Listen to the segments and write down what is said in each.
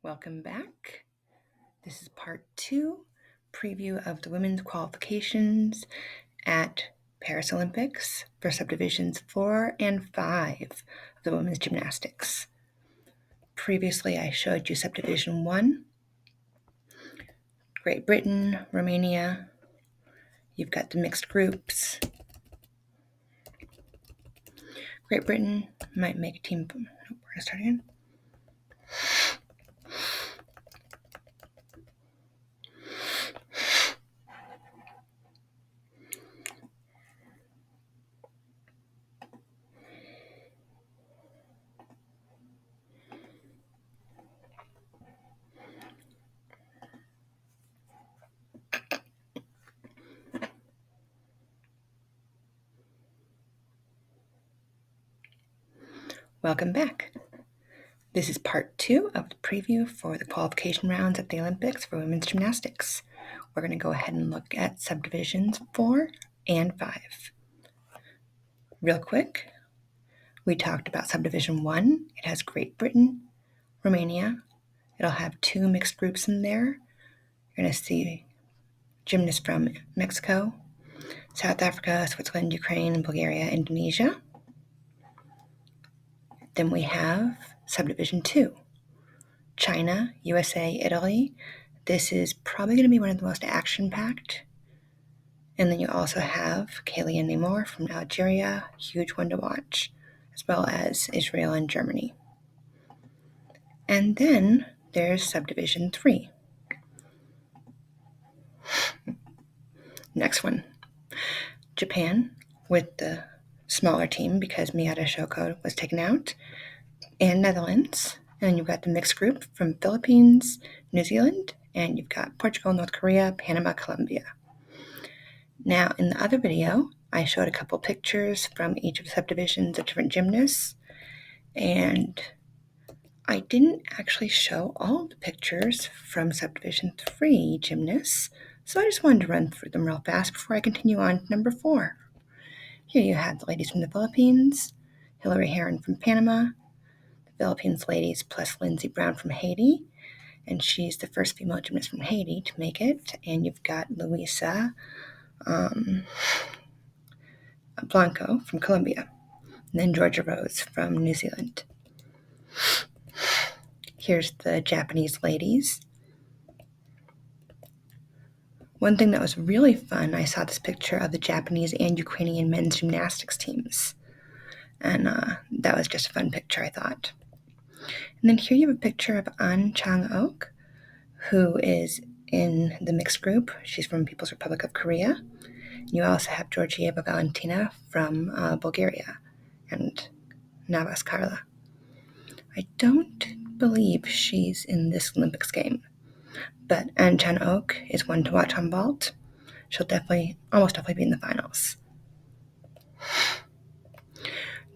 Welcome back. This is part 2, preview of the women's qualifications at Paris Olympics for subdivisions 4 and 5 of the women's gymnastics. Previously, I showed you subdivision 1, Great Britain, Romania. You've got the mixed groups. Great Britain might make a team. We're going to start again. Welcome back. This is part 2 of the preview for the qualification rounds at the Olympics for women's gymnastics. We're going to go ahead and look at subdivisions 4 and 5. Real quick, we talked about subdivision 1. It has Great Britain, Romania. It'll have 2 mixed groups in there. You're going to see gymnasts from Mexico, South Africa, Switzerland, Ukraine, Bulgaria, Indonesia. Then we have subdivision 2, China, USA, Italy. This is probably going to be one of the most action-packed. And then you also have Kaylee and Namor from Algeria, huge one to watch, as well as Israel and Germany. And then there's subdivision 3. Next one, Japan with the smaller team because Miyata Shoko was taken out, and Netherlands. And you've got the mixed group from Philippines, New Zealand, and you've got Portugal, North Korea, Panama, Colombia. Now, in the other video, I showed a couple pictures from each of the subdivisions of different gymnasts, and I didn't actually show all the pictures from subdivision 3 gymnasts, so I just wanted to run through them real fast before I continue on to number 4. Here you have the ladies from the Philippines, Hillary Heron from Panama, the Philippines ladies plus Lindsey Brown from Haiti, and she's the first female gymnast from Haiti to make it, and you've got Luisa Blanco from Colombia, and then Georgia Rose from New Zealand. Here's the Japanese ladies. One thing that was really fun, I saw this picture of the Japanese and Ukrainian men's gymnastics teams. And that was just a fun picture, I thought. And then here you have a picture of An Chang-ok, who is in the mixed group. She's from People's Republic of Korea. You also have Georgieva Valentina from Bulgaria and Navas Karla. I don't believe she's in this Olympics game, but An Chang-ok is one to watch on vault. She'll almost definitely be in the finals.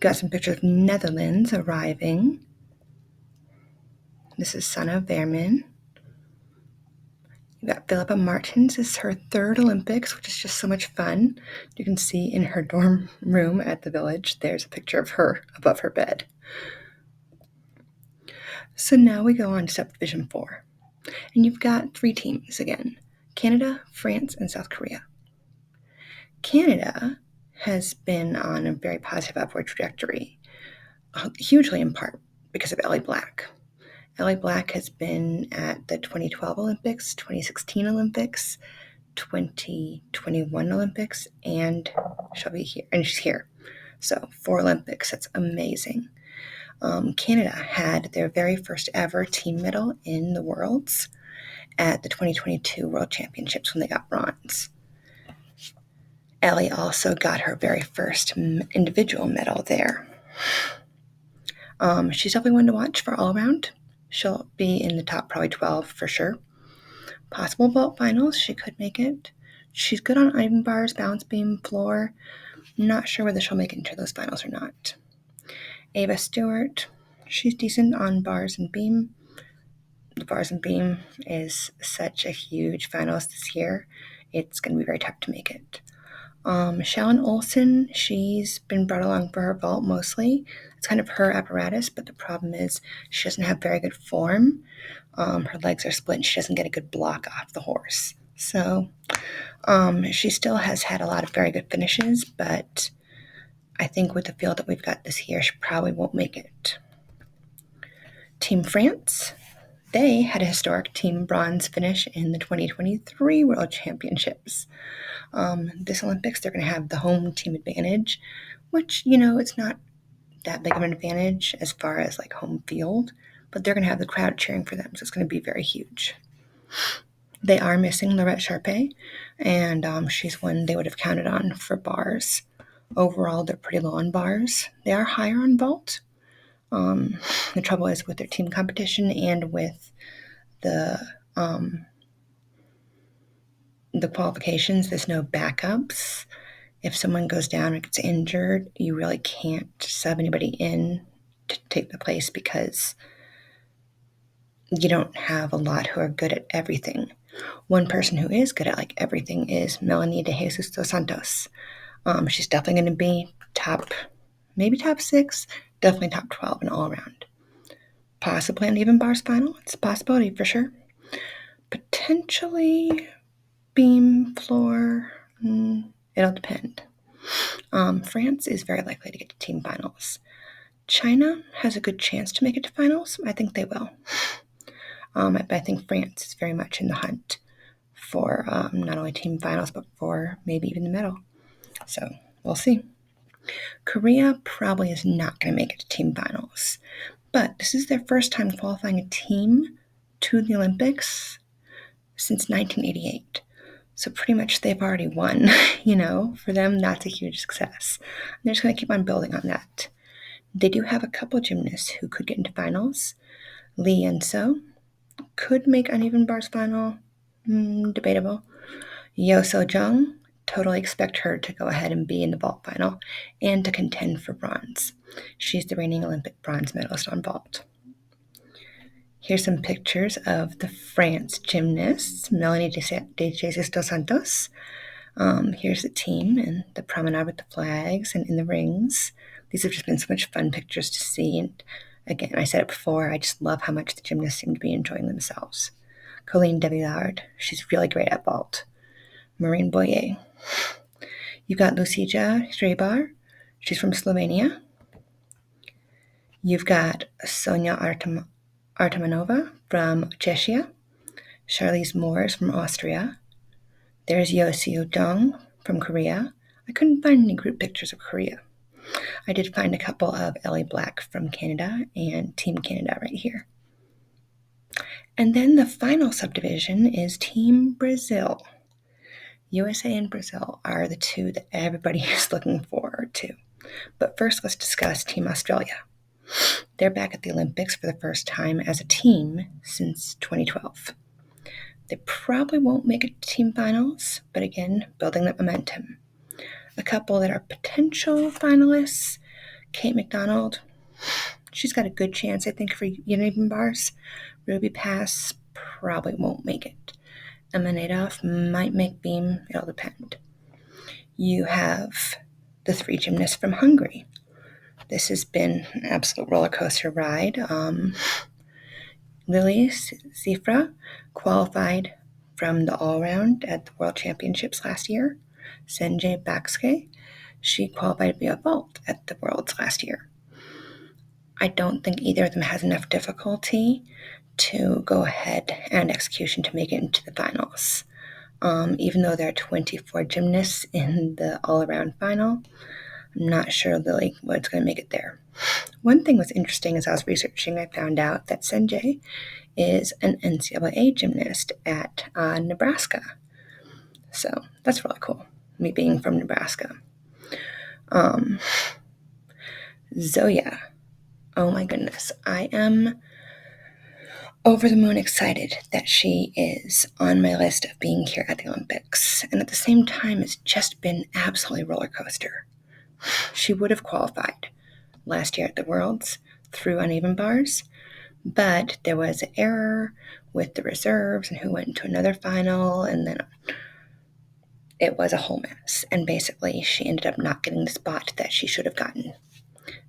Got some pictures of Netherlands arriving. This is Sanne Veerman. You've got Philippa Martens. This is her 3rd Olympics, which is just so much fun. You can see in her dorm room at the village, there's a picture of her above her bed. So now we go on to subdivision 4. And you've got 3 teams again, Canada, France, and South Korea. Canada has been on a very positive upward trajectory, hugely in part because of Ellie Black. Ellie Black has been at the 2012 Olympics, 2016 Olympics, 2021 Olympics, and she'll be here, and she's here. So 4 Olympics, that's amazing. Canada had their very first ever team medal in the Worlds at the 2022 World Championships when they got bronze. Ellie also got her very first individual medal there. She's definitely one to watch for all around. She'll be in the top probably 12 for sure. Possible vault finals, she could make it. She's good on iron bars, balance beam, floor. Not sure whether she'll make it into those finals or not. Ava Stewart, she's decent on bars and beam. The bars and beam is such a huge finals this year. It's going to be very tough to make it. Shallon Olsen, she's been brought along for her vault mostly. It's kind of her apparatus, but the problem is she doesn't have very good form. Her legs are split and she doesn't get a good block off the horse. So she still has had a lot of very good finishes, but I think with the field that we've got this year, she probably won't make it. Team France, they had a historic team bronze finish in the 2023 World Championships. This Olympics, they're going to have the home team advantage, which, it's not that big of an advantage as far as like home field, but they're going to have the crowd cheering for them, so it's going to be very huge. They are missing Lorette Sharpe, and she's one they would have counted on for bars. Overall, they're pretty low on bars. They are higher on vault. The trouble is with their team competition and with the qualifications, there's no backups. If someone goes down or gets injured, you really can't sub anybody in to take the place because you don't have a lot who are good at everything. One person who is good at like everything is Melanie de Jesus dos Santos. She's definitely going to be maybe top 6, definitely top 12 in all around. Possibly an even bars final. It's a possibility for sure. Potentially beam, floor, it'll depend. France is very likely to get to team finals. China has a good chance to make it to finals. I think they will. I think France is very much in the hunt for not only team finals, but for maybe even the medal. So we'll see. Korea probably is not going to make it to team finals, but this is their first time qualifying a team to the Olympics since 1988. So pretty much they've already won, For them, that's a huge success. And they're just going to keep on building on that. They do have a couple gymnasts who could get into finals. Lee Yenso could make uneven bars final. Debatable. Yo So-jung, totally expect her to go ahead and be in the vault final and to contend for bronze. She's the reigning Olympic bronze medalist on vault. Here's some pictures of the France gymnasts, Melanie de Jesus dos Santos. Here's the team and the promenade with the flags and in the rings. These have just been so much fun pictures to see. And again, I said it before, I just love how much the gymnasts seem to be enjoying themselves. Colleen de Villard, she's really great at vault. Marine Boyer. You've got Lucija Strebar, she's from Slovenia. You've got Sonia Artamanova from Czechia. Charlize Moores from Austria. There's Yo Seo-jung from Korea. I couldn't find any group pictures of Korea. I did find a couple of Ellie Black from Canada and Team Canada right here. And then the final subdivision is Team Brazil. USA and Brazil are the two that everybody is looking forward to. But first, let's discuss Team Australia. They're back at the Olympics for the first time as a team since 2012. They probably won't make it to team finals, but again, building that momentum. A couple that are potential finalists, Kate McDonald, she's got a good chance, I think, for uneven bars. Ruby Pass probably won't make it. Emma Nadov might make beam, it'll depend. You have the 3 gymnasts from Hungary. This has been an absolute roller coaster ride. Lily Zifra qualified from the all-round at the World Championships last year. Senjay Bakske, she qualified via vault at the Worlds last year. I don't think either of them has enough difficulty to go ahead and execution to make it into the finals. Even though there are 24 gymnasts in the all-around final, I'm not sure Lily was going to make it there. One thing was interesting as I was researching, I found out that Senjay is an NCAA gymnast at Nebraska. So that's really cool, me being from Nebraska. Zoya, oh my goodness, I am over the moon excited that she is on my list of being here at the Olympics. And at the same time, it's just been absolutely roller coaster. She would have qualified last year at the Worlds through uneven bars, but there was an error with the reserves and who went into another final, and then it was a whole mess, and basically she ended up not getting the spot that she should have gotten.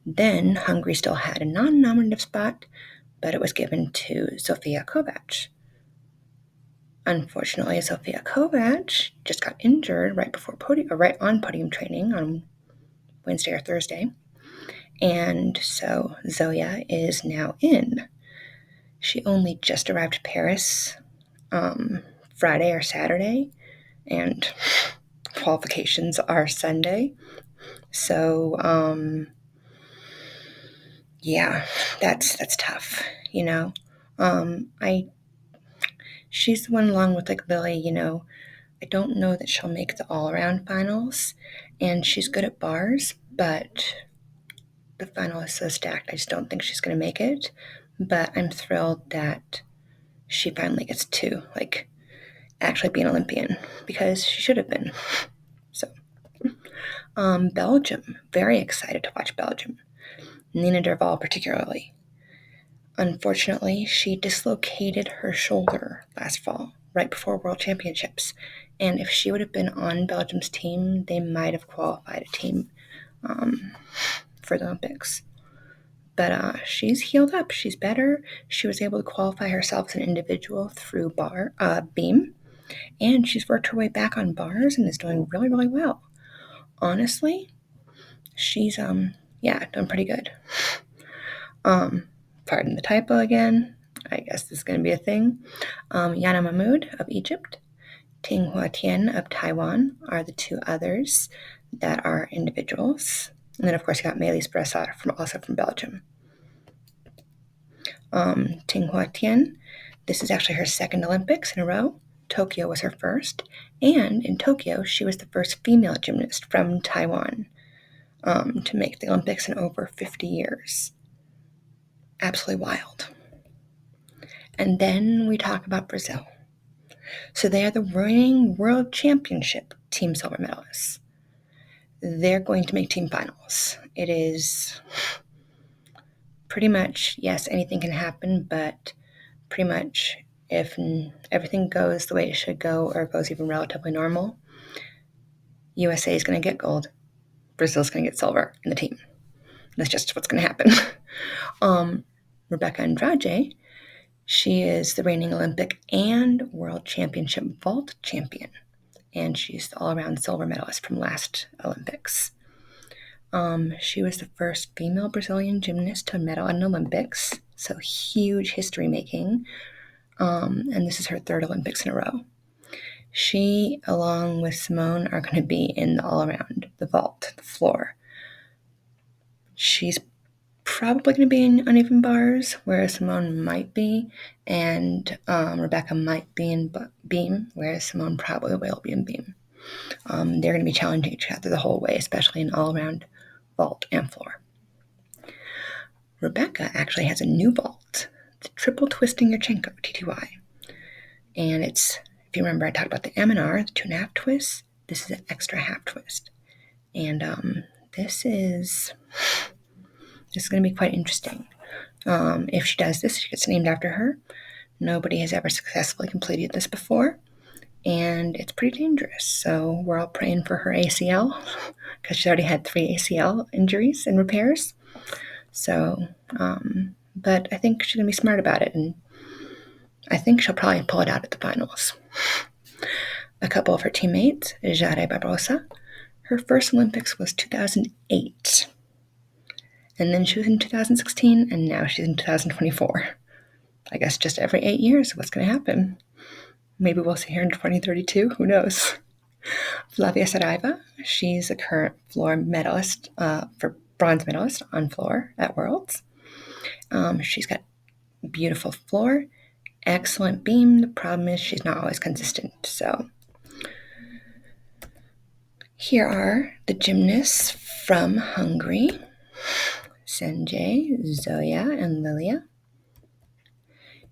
Then Hungary still had a non-nominative spot, but it was given to Sofia Kovac. Unfortunately, Sofia Kovac just got injured right on podium training on Wednesday or Thursday, and so Zoya is now in. She only just arrived to Paris Friday or Saturday, and qualifications are Sunday. So yeah, that's tough, you know. She's the one along with like Lily, you know. I don't know that she'll make the all-around finals, and she's good at bars, but the final is so stacked. I just don't think she's going to make it. But I'm thrilled that she finally gets to like actually be an Olympian because she should have been. So, Belgium, very excited to watch Belgium. Nina Derval particularly. Unfortunately, she dislocated her shoulder last fall, right before World Championships. And if she would have been on Belgium's team, they might have qualified a team for the Olympics. But she's healed up. She's better. She was able to qualify herself as an individual through beam. And she's worked her way back on bars and is doing really, really well. Honestly, she's, done pretty good. Pardon the typo again. I guess this is going to be a thing. Yana Mahmoud of Egypt, Ting Hua Tian of Taiwan are the two others that are individuals. And then, of course, you got Melis Brassard, also from Belgium. Ting Hua Tian, this is actually her second Olympics in a row. Tokyo was her first. And in Tokyo, she was the first female gymnast from Taiwan to make the Olympics in over 50 years. Absolutely wild. And then we talk about Brazil. So they are the reigning world championship team silver medalists. They're going to make team finals. It is pretty much, yes, anything can happen, but pretty much if everything goes the way it should go or goes even relatively normal, USA is going to get gold. Brazil's going to get silver in the team. That's just what's going to happen. Rebecca Andrade, she is the reigning Olympic and World Championship vault champion, and she's the all-around silver medalist from last Olympics. She was the first female Brazilian gymnast to medal at an Olympics, so huge history making, and this is her third Olympics in a row. She, along with Simone, are going to be in the all-around, the vault, the floor. She's probably going to be in uneven bars, whereas Simone might be, and Rebecca might be in beam, whereas Simone probably will be in beam. They're going to be challenging each other the whole way, especially in all-around vault and floor. Rebecca actually has a new vault, the triple twisting Yurchenko, TTY. And it's, if you remember, I talked about the M&R, the 2.5 twists. This is an extra half twist. And this is going to be quite interesting. If she does this, she gets named after her. Nobody has ever successfully completed this before, and it's pretty dangerous. So we're all praying for her ACL because she's already had 3 ACL injuries and repairs. So, but I think she's going to be smart about it, and I think she'll probably pull it out at the finals. A couple of her teammates, Jade Barbosa, her first Olympics was 2008. And then she was in 2016, and now she's in 2024. I guess just every 8 years, what's going to happen? Maybe we'll see her in 2032. Who knows? Flavia Saraiva, she's a current floor medalist, for bronze medalist on floor at Worlds. She's got beautiful floor, excellent beam. The problem is she's not always consistent. So here are the gymnasts from Hungary. Sanjay, Zoya, and Lilia.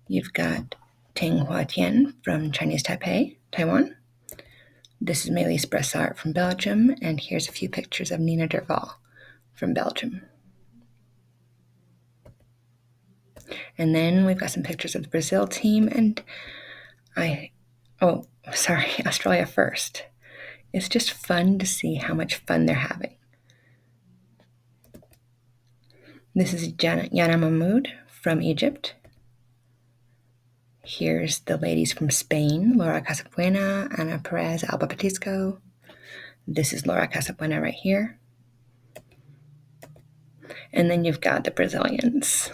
You've got Ting Hua Tian from Chinese Taipei, Taiwan. This is Melis Brassard from Belgium, and here's a few pictures of Nina Derval from Belgium. And then we've got some pictures of the Brazil team, and Australia first. It's just fun to see how much fun they're having. This is Yana Mahmoud from Egypt. Here's the ladies from Spain, Laura Casabuena, Ana Perez, Alba Patisco. This is Laura Casabuena right here. And then you've got the Brazilians.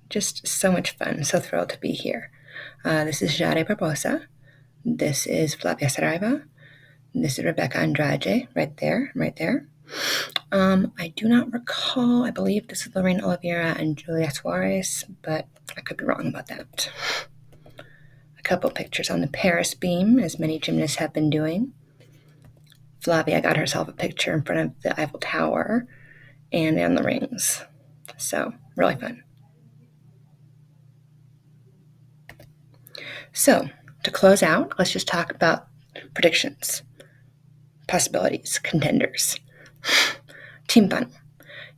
Just so much fun. So thrilled to be here. This is Jade Barbosa. This is Flavia Saraiva. This is Rebecca Andrade, right there. I do not recall. I believe this is Lorraine Oliveira and Julia Suarez, but I could be wrong about that. A couple pictures on the Paris beam, as many gymnasts have been doing. Flavia got herself a picture in front of the Eiffel Tower and on the rings. So, really fun. So, to close out, let's just talk about predictions, possibilities, contenders. Team final.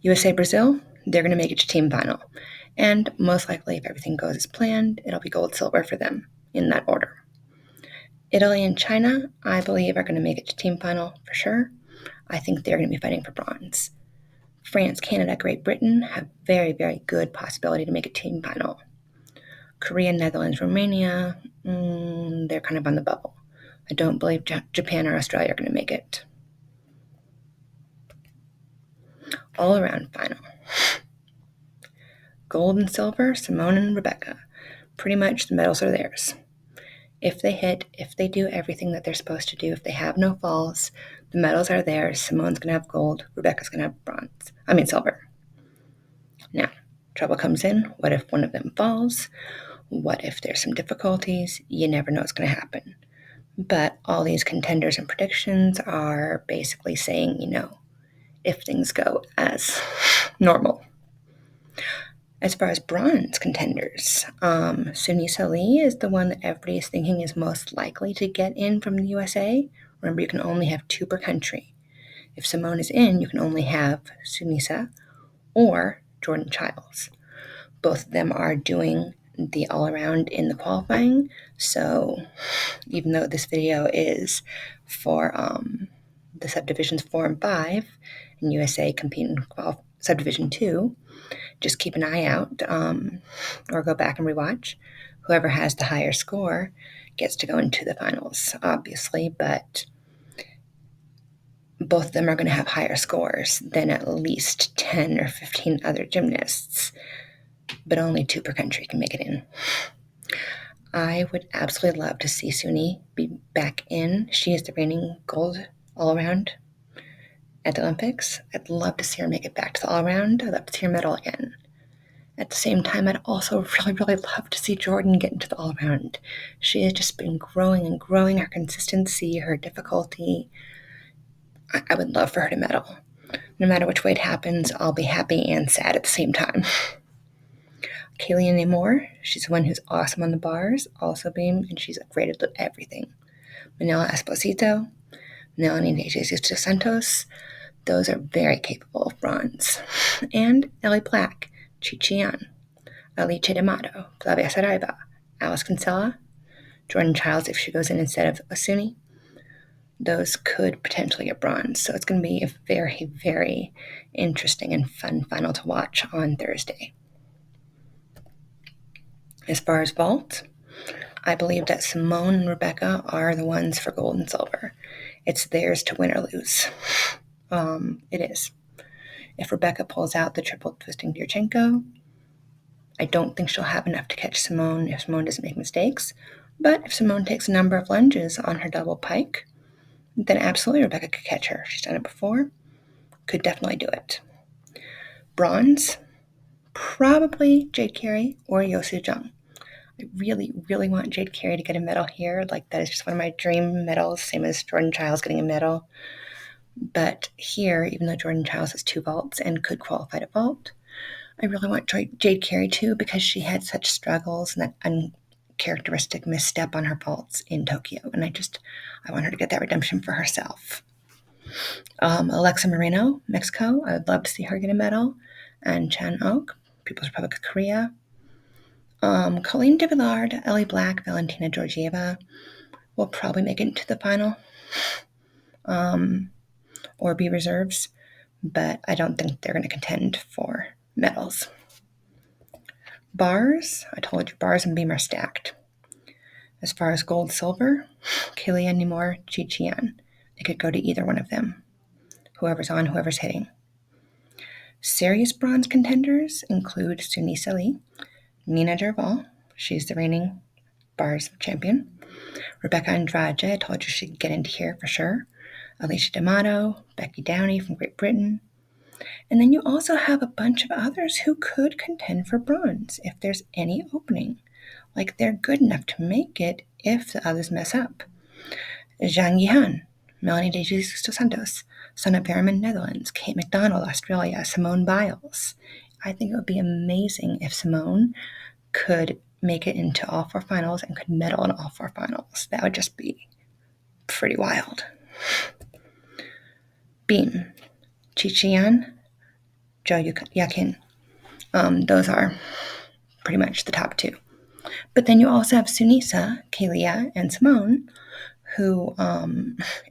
USA Brazil, they're going to make it to team final. And most likely, if everything goes as planned, it'll be gold, silver for them in that order. Italy and China, I believe, are going to make it to team final for sure. I think they're going to be fighting for bronze. France, Canada, Great Britain have very, very good possibility to make a team final. Korea, Netherlands, Romania, they're kind of on the bubble. I don't believe Japan or Australia are going to make it. All around final. Gold and silver, Simone and Rebecca. Pretty much the medals are theirs. If they hit, if they do everything that they're supposed to do, if they have no falls, the medals are theirs. Simone's going to have gold. Rebecca's going to have silver. Now, trouble comes in. What if one of them falls? What if there's some difficulties? You never know what's going to happen. But all these contenders and predictions are basically saying, if things go as normal. As far as bronze contenders, Sunisa Lee is the one that everybody is thinking is most likely to get in from the USA. Remember, you can only have 2 per country. If Simone is in, you can only have Sunisa or Jordan Childs. Both of them are doing the all-around in the qualifying, so even though this video is for the subdivisions 4 and 5, and USA competing in subdivision 2, just keep an eye out or go back and rewatch. Whoever has the higher score gets to go into the finals, obviously, but both of them are going to have higher scores than at least 10 or 15 other gymnasts, but only 2 per country can make it in. I would absolutely love to see Suni be back in. She is the reigning gold all-around at the Olympics. I'd love to see her make it back to the all-around. I'd love to see her medal again. At the same time, I'd also really, really love to see Jordan get into the all-around. She has just been growing and growing, her consistency, her difficulty. I would love for her to medal. No matter which way it happens, I'll be happy and sad at the same time. Kaylee Moore, she's the one who's awesome on the bars, also beam, and she's great at everything. Manila Esposito, Melanie De Jesus dos Santos, those are very capable of bronze. And Ellie Black, Chi-Chian, Alice D'Amato, Flavia Saraiva, Alice Kinsella, Jordan Childs if she goes in instead of Asuni. Those could potentially get bronze. So it's going to be a very, very interesting and fun final to watch on Thursday. As far as vault, I believe that Simone and Rebecca are the ones for gold and silver. It's theirs to win or lose. It is. If Rebecca pulls out the triple twisting Yurchenko, I don't think she'll have enough to catch Simone if Simone doesn't make mistakes. But if Simone takes a number of lunges on her double pike, then absolutely Rebecca could catch her. She's done it before. Could definitely do it. Bronze, probably Jade Carey or Yosu Jung. I really, really want Jade Carey to get a medal here. Like, that is just one of my dream medals, same as Jordan Childs getting a medal. But here, even though Jordan Childs has 2 vaults and could qualify to vault, I really want Jade Carey too, because she had such struggles and that uncharacteristic misstep on her vaults in Tokyo. And I want her to get that redemption for herself. Alexa Moreno, Mexico, I would love to see her get a medal. And Chan Ok, People's Republic of Korea. Colleen de Villard, Ellie Black, Valentina Georgieva. will probably make it into the final or be reserves, but I don't think they're going to contend for medals. Bars, I told you, bars and beam are stacked. As far as gold, silver, Kilia, Nimor, Chichian. It could go to either one of them. Whoever's on, whoever's hitting. Serious bronze contenders include Sunisa Lee, Nina Derval, she's the reigning bars champion. Rebecca Andrade, I told you she'd get into here for sure. Alicia D'Amato, Becky Downey from Great Britain. And then you also have a bunch of others who could contend for bronze if there's any opening. Like they're good enough to make it if the others mess up. Zhang Yihan, Melanie De Jesus dos Santos, Sanne Berman, Netherlands, Kate McDonald, Australia, Simone Biles. I think it would be amazing if Simone could make it into all 4 finals and could medal in all 4 finals. That would just be pretty wild. Beam, Chichian, Jo Yakin. Those are pretty much the top 2. But then you also have Sunisa, Kalia, and Simone, who,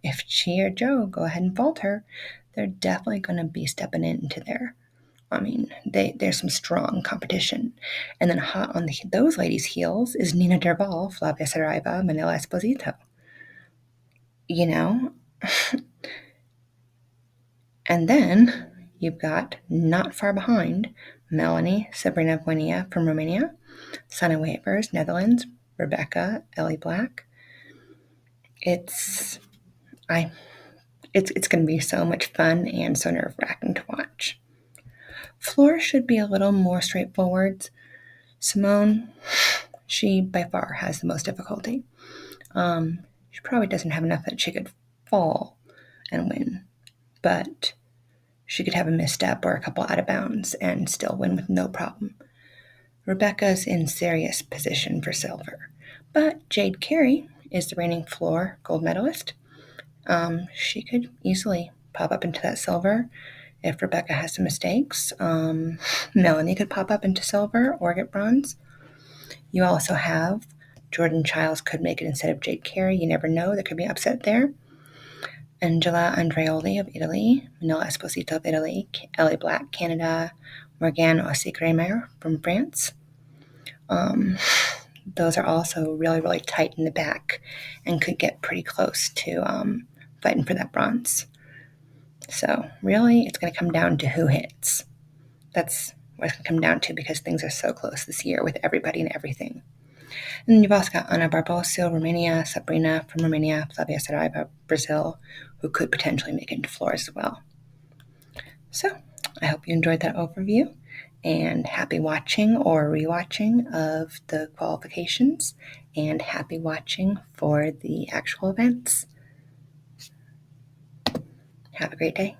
if she or Joe go ahead and falter, they're definitely going to be stepping into there. I mean, there's some strong competition. And then hot on those ladies' heels is Nina Derval, Flavia Saraiva, Manila Esposito. You know? And then you've got, not far behind, Melanie Sabrina Buenia from Romania, Sanne Wavers, Netherlands, Rebecca Ellie Black. It's going to be so much fun and so nerve-wracking to watch. Floor should be a little more straightforward. Simone, she by far has the most difficulty. She probably doesn't have enough that she could fall and win, but she could have a misstep or a couple out of bounds and still win with no problem. Rebecca's in serious position for silver, but Jade Carey is the reigning floor gold medalist. She could easily pop up into that silver if Rebecca has some mistakes. Melanie could pop up into silver or get bronze. You also have Jordan Childs could make it instead of Jade Carey. You never know. There could be an upset there. Angela Andreoli of Italy, Manila Esposito of Italy, Ellie Black, Canada, Morgane Ossie-Kramer from France. Those are also really, really tight in the back and could get pretty close to fighting for that bronze. So really, it's going to come down to who hits. That's what it's going to come down to because things are so close this year with everybody and everything. And then you've also got Ana Barboso, Romania, Sabrina from Romania, Flavia Saraiva, Brazil, who could potentially make it into floors as well. So I hope you enjoyed that overview and happy watching or rewatching of the qualifications and happy watching for the actual events. Have a great day.